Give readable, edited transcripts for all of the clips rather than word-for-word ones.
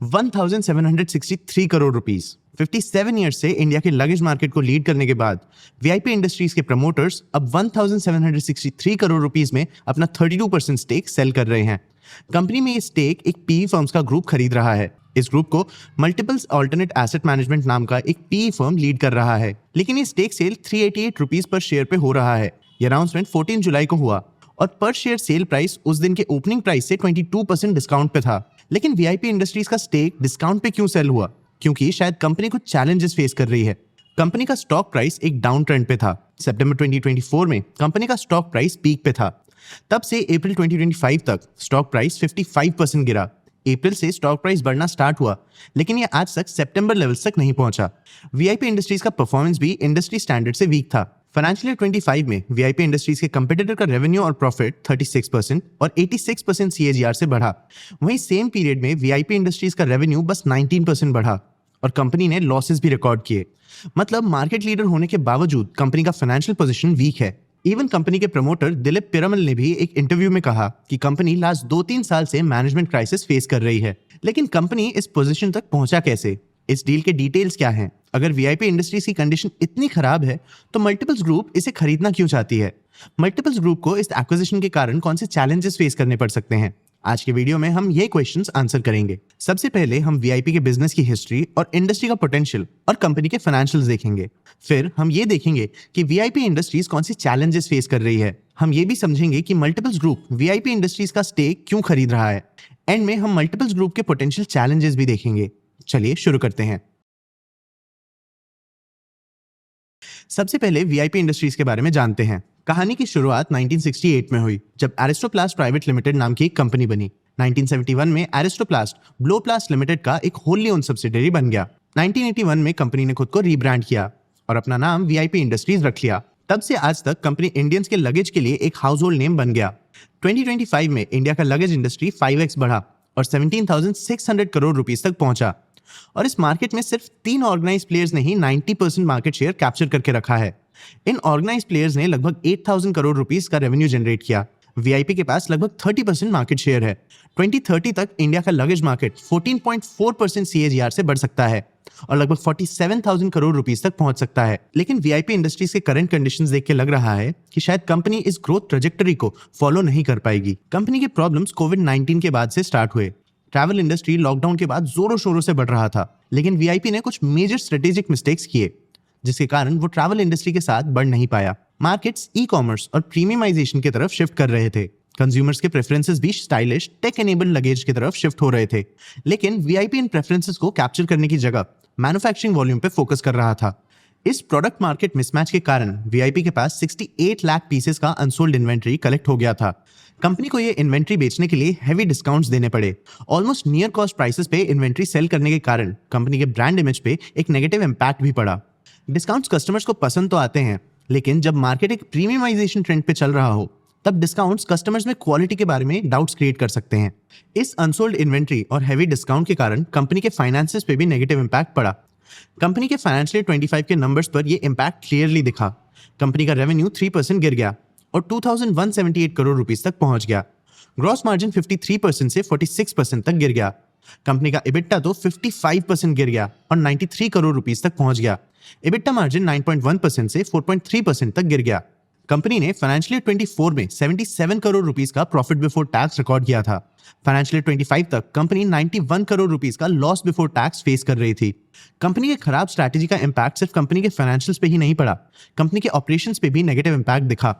1763 crore rupees. 57 years से India के luggage market को लीड करने के बाद वीआईपी इंडस्ट्रीज के प्रमोटर्स अब 1763 करोड़ रुपीस में अपना 32% स्टेक सेल कर रहे हैं। कंपनी में ये स्टेक एक पीई फर्म्स का ग्रुप खरीद रहा है। इस ग्रुप को मल्टीपल्स अल्टरनेट एसेट मैनेजमेंट नाम का एक पीई फर्म लीड कर रहा है। लेकिन ये स्टेक सेल 388 रुपीस पर शेयर पे हो रहा है। ये अनाउंसमेंट 14 जुलाई को हुआ और पर शेयर सेल प्राइस उस दिन के ओपनिंग प्राइस से 22% डिस्काउंट पे था। लेकिन वीआईपी इंडस्ट्रीज का स्टेक डिस्काउंट पे क्यों सेल हुआ? क्योंकि शायद कंपनी कुछ चैलेंजेस फेस कर रही है। कंपनी का स्टॉक प्राइस एक डाउन ट्रेंड पे था। सितंबर 2024 में कंपनी का स्टॉक प्राइस पीक पे था। तब से अप्रैल 2025 तक स्टॉक प्राइस 55% गिरा। अप्रैल से स्टॉक प्राइस बढ़ना स्टार्ट हुआ, लेकिन ये आज तक सितंबर लेवल्स तक नहीं पहुंचा। वीआईपी इंडस्ट्रीज का परफॉर्मेंस भी इंडस्ट्री स्टैंडर्ड से वीक था। फाइनेंशियल ईयर 25 में वीआईपी इंडस्ट्रीज के कंपटीटर का रेवेन्यू और प्रॉफिट 36% और 86% सीएजीआर से बढ़ा। वहीं सेम पीरियड में वीआईपी इंडस्ट्रीज का रेवेन्यू बस 19% बढ़ा और कंपनी ने लॉसेस भी रिकॉर्ड किए। मतलब मार्केट लीडर होने के बावजूद कंपनी का फाइनेंशियल पोजीशन वीक है। इवन कंपनी के प्रमोटर दिलीप पिरामल ने भी एक इंटरव्यू में कहा कि कंपनी लास्ट 2-3 साल से मैनेजमेंट क्राइसिस फेस कर रही है। लेकिन कंपनी इस पोजीशन तक पहुंचा कैसे? इस डील के डिटेल्स क्या हैं? अगर वीआईपी इंडस्ट्रीज की कंडीशन इतनी खराब है तो मल्टीपल्स ग्रुप इसे खरीदना क्यों चाहती है? मल्टीपल्स ग्रुप को इस एक्विजिशन के कारण कौन से चैलेंजेस फेस करने पड़ सकते हैं? आज के वीडियो में हम ये क्वेश्चंस आंसर करेंगे। सबसे पहले हम वीआईपी के बिजनेस की हिस्ट्री और इंडस्ट्री का पोटेंशियल और कंपनी के फाइनेंशियल्स देखेंगे। फिर हम ये देखेंगे कि वीआईपी इंडस्ट्रीज कौन से चैलेंजेस फेस कर रही है। हम ये भी समझेंगे कि मल्टीपल्स ग्रुप वीआईपी इंडस्ट्रीज का स्टेक क्यों खरीद रहा है। एंड में हम मल्टीपल्स ग्रुप के पोटेंशियल चैलेंजेस भी देखेंगे। चलिए शुरू करते हैं। सबसे पहले वीआईपी इंडस्ट्रीज के बारे में जानते हैं। कहानी की शुरुआत 1968 में हुई, जब एरिस्टोप्लास्ट प्राइवेट लिमिटेड नाम की एक कंपनी बनी। 1971 में एरिस्टोप्लास्ट ब्लोप्लास्ट लिमिटेड का एक होल्ली ओन्ड सब्सिडियरी बन गया। 1981 में कंपनी ने खुद को रीब्रांड किया और अपना नाम वीआईपी इंडस्ट्रीज रख लिया। तब से आज तक कंपनी इंडियंस के लगेज के लिए एक हाउस होल्ड नेम बन गया। 2025 में इंडिया का लगेज इंडस्ट्री 5x बढ़ा और 17,600 करोड़ रुपीस तक पहुंचा। और इस मार्केट में सिर्फ 3 ऑर्गेनाइज्ड प्लेयर्स ने ही 90% मार्केट शेयर कैप्चर करके रखा है। इन ऑर्गेनाइज्ड प्लेयर्स ने लगभग 8,000 करोड़ रुपीस का रेवेन्यू जनरेट किया। वीआईपी के पास लगभग 30% मार्केट शेयर है। 2030 तक इंडिया का लगेज मार्केट 14.4% सीएजीआर से बढ़ सकता है और लगभग 47,000 करोड़ रुपीस तक पहुंच सकता है। लेकिन वीआईपी इंडस्ट्रीज के करंट कंडीशंस देख के लग रहा है कि शायद कंपनी इस ग्रोथ ट्रेजेक्टरी को फॉलो नहीं कर पाएगी। कंपनी के प्रॉब्लम्स कोविड-19 के बाद से स्टार्ट हुए। ट्रैवल इंडस्ट्री लॉकडाउन के बाद जोरों शोरों से बढ़ रहा था, लेकिन वीआईपी ने कुछ मेजर स्ट्रेटेजिक मिस्टेक्स किए, जिसके कारण वो ट्रैवल इंडस्ट्री के साथ बढ़ नहीं पाया। मार्केट्स ई कॉमर्स और प्रीमियमाइजेशन की तरफ शिफ्ट कर रहे थे। कंज्यूमर्स के प्रेफरेंसेस भी स्टाइलिश टेक एनेबल्ड लगेज की तरफ शिफ्ट हो रहे थे। लेकिन वीआईपी इन प्रेफरेंसेस को कैप्चर करने की जगह मैन्युफैक्चरिंग वॉल्यूम पे फोकस कर रहा था। इस प्रोडक्ट मार्केट मिसमैच के कारण वीआईपी के पास 68 लाख पीसेस का अनसोल्ड इन्वेंट्री कलेक्ट हो गया था। कंपनी को ये इन्वेंट्री बेचने के लिए हेवी डिस्काउंट्स देने पड़े। ऑलमोस्ट नियर कॉस्ट प्राइसेस पे इन्वेंट्री सेल करने के कारण कंपनी के ब्रांड इमेज पे एक नेगेटिव इंपैक्ट भी पड़ा। डिस्काउंट्स कस्टमर्स को पसंद तो आते हैं, लेकिन जब मार्केट एक प्रीमियमाइजेशन ट्रेंड पे चल रहा हो, तब डिस्काउंट्स कस्टमर्स में क्वालिटी के बारे में डाउट्स क्रिएट कर सकते हैं। इस अनसोल्ड इन्वेंट्री और हेवी डिस्काउंट के कारण कंपनी के फाइनेंसेस पे भी नेगेटिव इंपैक्ट पड़ा। कंपनी के फाइनेंशियल 25 के नंबर्स पर ये इंपैक्ट क्लियरली दिखा। कंपनी का रेवेन्यू 3% गिर गया और 2,178 करोड़ रुपीस तक पहुंच गया। ग्रॉस मार्जिन 53% से 46% तक गिर गया। कंपनी का इबिट्टा तो 55% गिर गया और 93 करोड़ रुपीस तक पहुंच गया। इबिट्टा मार्जिन 9.1% से 4.3% तक गिर गया। कंपनी ने फाइनेंशियल 24 में 77 करोड़ रुपीस का प्रॉफिट बिफोर टैक्स रिकॉर्ड किया था। फाइनेंशियल 25 तक कंपनी 91 करोड़ रुपीस का लॉस बिफोर टैक्स फेस कर रही थी। कंपनी के खराब स्ट्रैटेजी का इंपैक्ट सिर्फ कंपनी के फाइनेंशियल्स पे ही नहीं पड़ा, कंपनी के ऑपरेशंस पे भी नेगेटिव इंपैक्ट दिखा।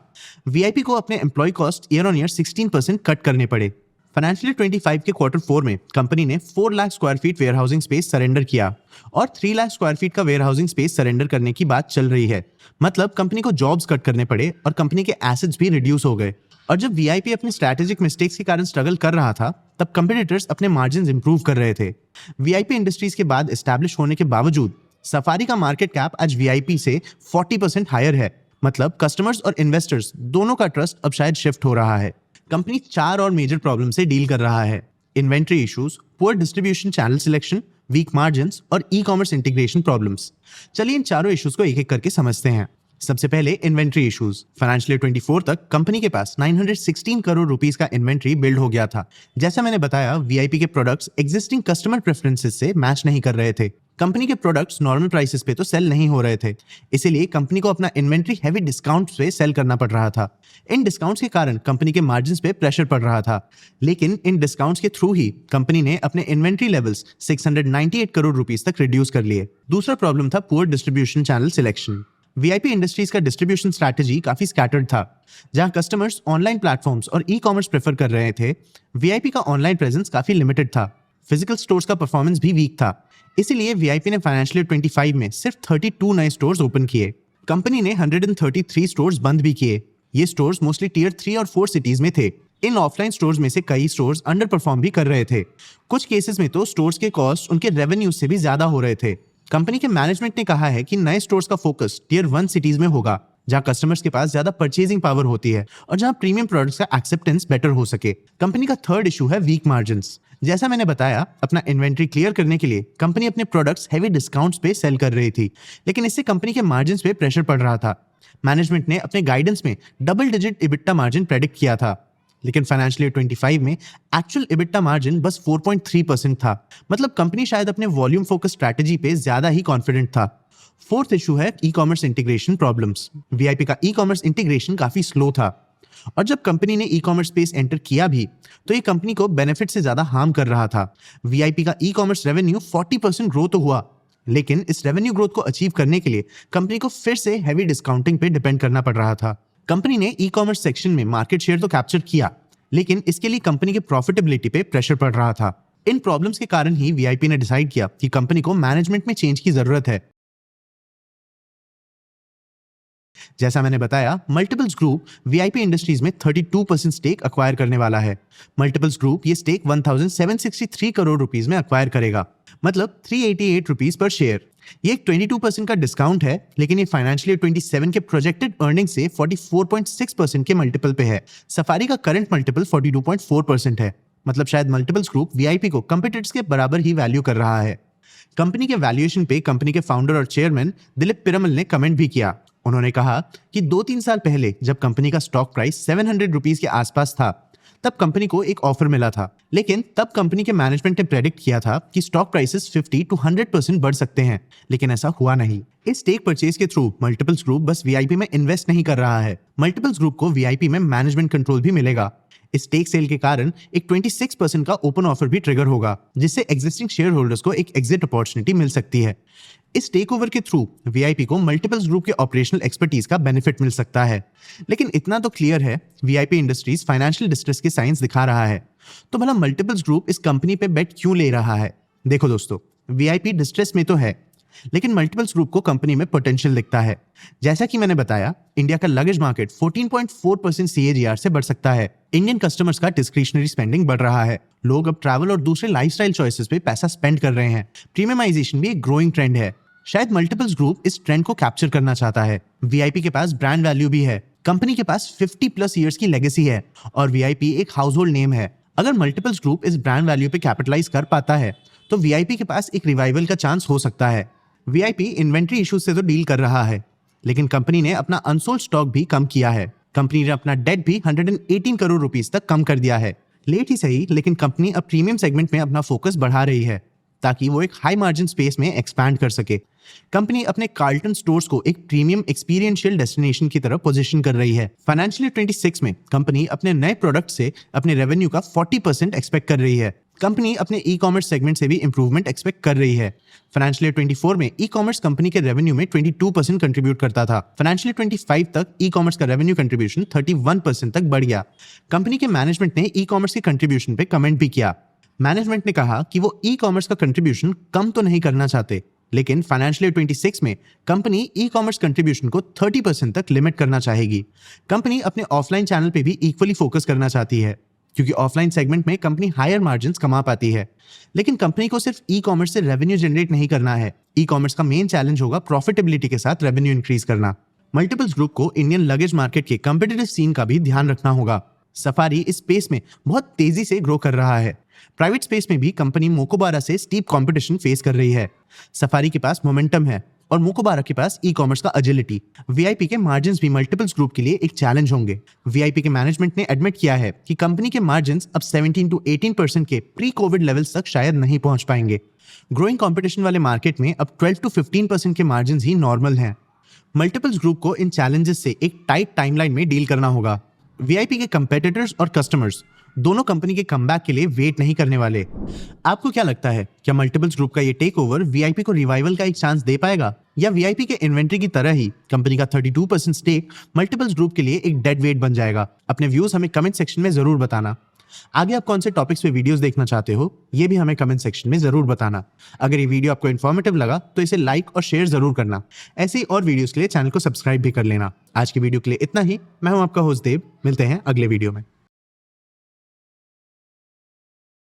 वीआईपी को अपने employ cost year on year 16% cut करने पड़े। फाइनेंशियल 25 के क्वार्टर 4 में कंपनी ने 4 lakh square feet warehousing space surrender किया और 3 लाख स्क्वायर फीट का वेयरहाउसिंग स्पेस सरेंडर करने की बात चल रही है। मतलब कंपनी को जॉब्स कट करने पड़े और कंपनी के एसेट्स भी रिड्यूस हो गए। और जब वीआईपी अपने स्ट्रैटेजिक मिस्टेक्स के कारण स्ट्रगल कर रहा था, तब कंपटीटर्स अपने मार्जिन्स इंप्रूव कर रहे थे। वीआईपी इंडस्ट्रीज के बाद एस्टैब्लिश होने के बावजूद सफारी का मार्केट कैप आज वीआईपी से 40% हायर है। मतलब कस्टमर्स और इन्वेस्टर्स दोनों का ट्रस्ट अब शायद शिफ्ट हो रहा है। कंपनी 4 और मेजर प्रॉब्लम से डील कर रहा है: inventory issues, poor distribution channel selection, weak margins और ई कॉमर्स इंटीग्रेशन प्रॉब्लम्स। चलिए इन चारों इश्यूज को एक एक करके समझते हैं। सबसे पहले इन्वेंट्री इश्यूज। फाइनेंशियल ईयर 24 तक कंपनी के पास 916 करोड़ रुपीस का इन्वेंट्री बिल्ड हो गया था। जैसा मैंने बताया, वीआईपी के प्रोडक्ट्स एग्जिस्टिंग कस्टमर प्रेफरेंसेस से मैच नहीं कर रहे थे। कंपनी के प्रोडक्ट्स नॉर्मल प्राइसेस पे तो सेल नहीं हो रहे थे, इसीलिए कंपनी को अपना इन्वेंट्री हैवी डिस्काउंट पे सेल करना पड़ रहा था। इन डिस्काउंट्स के कारण कंपनी के मार्जिन्स पे प्रेशर पड़ रहा था, लेकिन इन डिस्काउंट्स के थ्रू ही कंपनी ने अपने इन्वेंट्री लेवल्स 698 करोड़ रुपीस तक रिड्यूस कर लिए। दूसरा प्रॉब्लम था poor distribution channel selection. VIP industries का डिस्ट्रीब्यूशन स्ट्रैटेजी काफी स्कैटर्ड था। जहां कस्टमर्स ऑनलाइन प्लेटफॉर्म्स और ई कॉमर्स प्रेफर कर रहे थे, वीआईपी का ऑनलाइन प्रेजेंस काफी लिमिटेड था। फिजिकल स्टोर्स का परफॉर्मेंस भी वीक था, इसीलिए वीआईपी ने फाइनेंशियल ईयर 25 में सिर्फ 32 नए स्टोर्स ओपन किए। कंपनी ने 133 स्टोर्स बंद भी किए। ये स्टोर्स मोस्टली टियर 3 और 4 सिटीज में थे। इन ऑफलाइन स्टोर्स में से कई स्टोर्स अंडर परफॉर्म भी कर रहे थे। कुछ केसेस में तो स्टोर्स के कॉस्ट उनके रेवेन्यू से भी ज्यादा हो रहे थे। कंपनी के मैनेजमेंट ने कहा है कि नए स्टोर्स का फोकस टियर 1 सिटीज में होगा, जहां कस्टमर्स के पास ज्यादा परचेजिंग पावर होती है और जहां प्रीमियम प्रोडक्ट्स का एक्सेप्टेंस बेटर हो सके। कंपनी का थर्ड इशू है वीक मार्जिन्स। जैसा मैंने बताया, अपना इन्वेंट्री क्लियर करने के लिए कंपनी अपने प्रोडक्ट्स हेवी डिस्काउंट्स पे सेल कर रही थी, लेकिन इससे कंपनी के मार्जिन्स पे प्रेशर पड़ रहा था। मैनेजमेंट ने अपने गाइडेंस में double digit EBITDA margin predict किया था, लेकिन फाइनेंशियल ईयर 25 में एक्चुअल इबिट्टा मार्जिन बस 4.3% था। मतलब कंपनी शायद अपने वॉल्यूम फोकस स्ट्रैटेजी पे ज्यादा ही कॉन्फिडेंट था। फोर्थ इशू है e commerce integration problems. VIP का ई कॉमर्स इंटीग्रेशन काफी स्लो था, और जब कंपनी ने ई कॉमर्स स्पेस एंटर किया भी, तो ये कंपनी को बेनिफिट से ज्यादा हार्म कर रहा था। वीआईपी का ई कॉमर्स रेवेन्यू 40% ग्रो तो हुआ, लेकिन इस रेवेन्यू ग्रोथ को अचीव करने के लिए कंपनी को फिर से हैवी डिस्काउंटिंग पे डिपेंड करना पड़ रहा था। कंपनी ने ई कॉमर्स सेक्शन में मार्केट शेयर तो कैप्चर किया, लेकिन इसके लिए कंपनी के प्रॉफिटेबिलिटी पे प्रेशर पड़ रहा था। इन प्रॉब्लम्स के कारण ही वीआईपी ने डिसाइड किया कि कंपनी को मैनेजमेंट में चेंज की जरूरत है। जैसा मैंने बताया, मल्टीपल्स ग्रुप वीआईपी इंडस्ट्रीज में 32% स्टेक अक्वायर करने वाला है। मल्टीपल्स ग्रुप ये स्टेक 1763 करोड़ रुपीस में अक्वायर करेगा, मतलब 388 रुपीस पर शेयर। ये एक 22% का डिस्काउंट है, लेकिन ये फाइनेंशियल ईयर 27 के प्रोजेक्टेड अर्निंग से 44.6% के मल्टीपल पे है। सफारी का करंट मल्टीपल 42.4% है। मतलब शायद मल्टीपल्स ग्रुप वीआईपी को कंपीटिटर्स के बराबर ही वैल्यू कर रहा है। कंपनी के वैल्यूएशन पे कंपनी के फाउंडर और चेयरमैन दिलीप पिरामल ने कमेंट भी किया। उन्होंने कहा कि 2-3 साल पहले जब कंपनी का स्टॉक प्राइस 700 रुपीस के आसपास था, तब कंपनी को एक ऑफर मिला था, लेकिन तब कंपनी के मैनेजमेंट ने प्रेडिक्ट किया था कि स्टॉक प्राइसेस 50 to 100% बढ़ सकते हैं, लेकिन ऐसा हुआ नहीं। इस स्टेक परचेज के थ्रू मल्टीपल्स ग्रुप बस वीआईपी में इन्वेस्ट नहीं कर रहा है, मल्टीपल्स ग्रुप को वीआईपी में मैनेजमेंट कंट्रोल भी मिलेगा। इस स्टेक सेल के कारण एक 26% का ओपन ऑफर भी ट्रिगर होगा, जिससे एग्जिस्टिंग शेयर होल्डर्स को एक एग्जिट अपॉर्चुनिटी मिल सकती है। इस टेक ओवर के थ्रू वीआईपी को मल्टीपल्स ग्रुप के ऑपरेशनल एक्सपर्टीज का बेनिफिट मिल सकता है। लेकिन इतना तो क्लियर है, वीआईपी इंडस्ट्रीज फाइनेंशियल डिस्ट्रेस के साइंस दिखा रहा है। तो भला मल्टीपल्स ग्रुप इस कंपनी पे बेट क्यों ले रहा है? देखो दोस्तों, वीआईपी डिस्ट्रेस में तो है, लेकिन मल्टीपल्स ग्रुप को कंपनी में पोटेंशियल दिखता है। जैसा कि मैंने बताया, इंडिया का लगेज मार्केट 14.4% CAGR से बढ़ सकता है। इंडियन कस्टमर्स का डिस्क्रिशनरी स्पेंडिंग बढ़ रहा है। लोग अब ट्रैवल और दूसरे लाइफस्टाइल चॉइसेस पे पैसा स्पेंड कर रहे हैं। प्रीमियमाइजेशन भी एक ग्रोइंग ट्रेंड है। शायद मल्टीपल्स ग्रुप इस ट्रेंड को कैप्चर करना चाहता है। वीआईपी के पास ब्रांड वैल्यू भी है। कंपनी के पास 50+ ईयर्स की लेगेसी है और वीआईपी एक हाउसहोल्ड नेम है। अगर मल्टीपल्स ग्रुप इस ब्रांड वैल्यू पे कैपिटलाइज कर पाता है, तो वीआईपी के पास एक रिवाइवल का चांस हो सकता है। वीआईपी इन्वेंट्री इश्यूज से तो डील कर रहा है, लेकिन कंपनी ने अपना अनसोल्ड स्टॉक भी कम किया है। कंपनी ने अपना डेट भी 118 करोड़ रुपीस तक कम कर दिया है। लेट ही सही, लेकिन कंपनी अब प्रीमियम सेगमेंट में अपना फोकस बढ़ा रही है, ताकि वो एक हाई मार्जिन स्पेस में एक्सपैंड कर सके। कंपनी अपने कार्ल्टन स्टोर्स को एक प्रीमियम एक्सपीरियंशियल डेस्टिनेशन की तरफ पोजीशन कर रही है। फाइनेंशियल ईयर 26 में कंपनी अपने नए प्रोडक्ट से अपने रेवेन्यू का 40% एक्सपेक्ट कर रही है। कंपनी अपने ई कॉमर्स सेगमेंट से भी इंप्रूवमेंट एक्सपेक्ट कर रही है। फाइनेंशियल ईयर 24 में ई कॉमर्स कंपनी के रेवेन्यू में 22% कंट्रीब्यूट करता था। फाइनेंशियल ईयर 25 तक ई कॉमर्स का रेवेन्यू कंट्रीब्यूशन 31% तक बढ़ गया। कंपनी के मैनेजमेंट ने ई कॉमर्स के कंट्रीब्यूशन पे कमेंट भी किया। मैनेजमेंट ने कहा कि वो ई कॉमर्स का कंट्रीब्यूशन कम तो नहीं करना चाहते, लेकिन फाइनेंशियल ईयर 26 में कंपनी ई कॉमर्स कंट्रीब्यूशन को 30% तक लिमिट करना चाहेगी। कंपनी अपने ऑफलाइन चैनल पे भी इक्वली फोकस करना चाहती है, क्योंकि ऑफलाइन सेगमेंट में कंपनी हायर मार्जिन्स कमा पाती है। लेकिन कंपनी को सिर्फ ई कॉमर्स से रेवेन्यू जनरेट नहीं करना है। ई कॉमर्स का मेन चैलेंज होगा प्रॉफिटेबिलिटी के साथ रेवेन्यू इंक्रीज करना। मल्टीपल्स ग्रुप को इंडियन लगेज मार्केट के कंपिटिटिव सीन का भी ध्यान रखना होगा। सफारी इस स्पेस में बहुत तेजी से ग्रो कर रहा है। प्राइवेट स्पेस में भी कंपनी मोकोबारा से स्टीप कंपटीशन फेस कर रही है। सफारी के पास मोमेंटम है और मुकुबारा के पास ई कॉमर्स का एजिलिटी। वीआईपी के मार्जिन्स भी मल्टीपल्स ग्रुप के लिए एक चैलेंज होंगे। वीआईपी के मैनेजमेंट ने एडमिट किया है कि कंपनी के मार्जिन्स अब 17 to 18% के प्री कोविड लेवल्स तक शायद नहीं पहुंच पाएंगे। ग्रोइंग कंपटीशन वाले मार्केट में अब 12 to 15% के मार्जिन्स ही नॉर्मल हैं। मल्टीपल्स ग्रुप को इन चैलेंजेस से एक टाइट टाइमलाइन में डील करना होगा। वीआईपी के कंपेटिटर्स और कस्टमर्स दोनों कंपनी के कमबैक के लिए वेट नहीं करने वाले। आपको क्या लगता है, क्या मल्टीपल्स ग्रुप का ये टेक ओवर वीआईपी को रिवाइवल का एक चांस दे पाएगा, या वीआईपी के इन्वेंट्री की तरह ही कंपनी का 32% स्टेक मल्टीपल्स ग्रुप के लिए एक डेड वेट बन जाएगा? अपने व्यूज हमें कमेंट सेक्शन में जरूर बताना। आगे आप कौन से टॉपिक्स पे वीडियोस देखना चाहते हो, ये भी हमें कमेंट सेक्शन में जरूर बताना। अगर ये वीडियो आपको इन्फॉर्मेटिव लगा तो इसे लाइक और शेयर जरूर करना। ऐसे ही और वीडियोस के लिए चैनल को सब्सक्राइब भी कर लेना। आज की वीडियो के लिए इतना ही। मैं हूं आपका होस्ट देव। मिलते हैं अगले वीडियो में।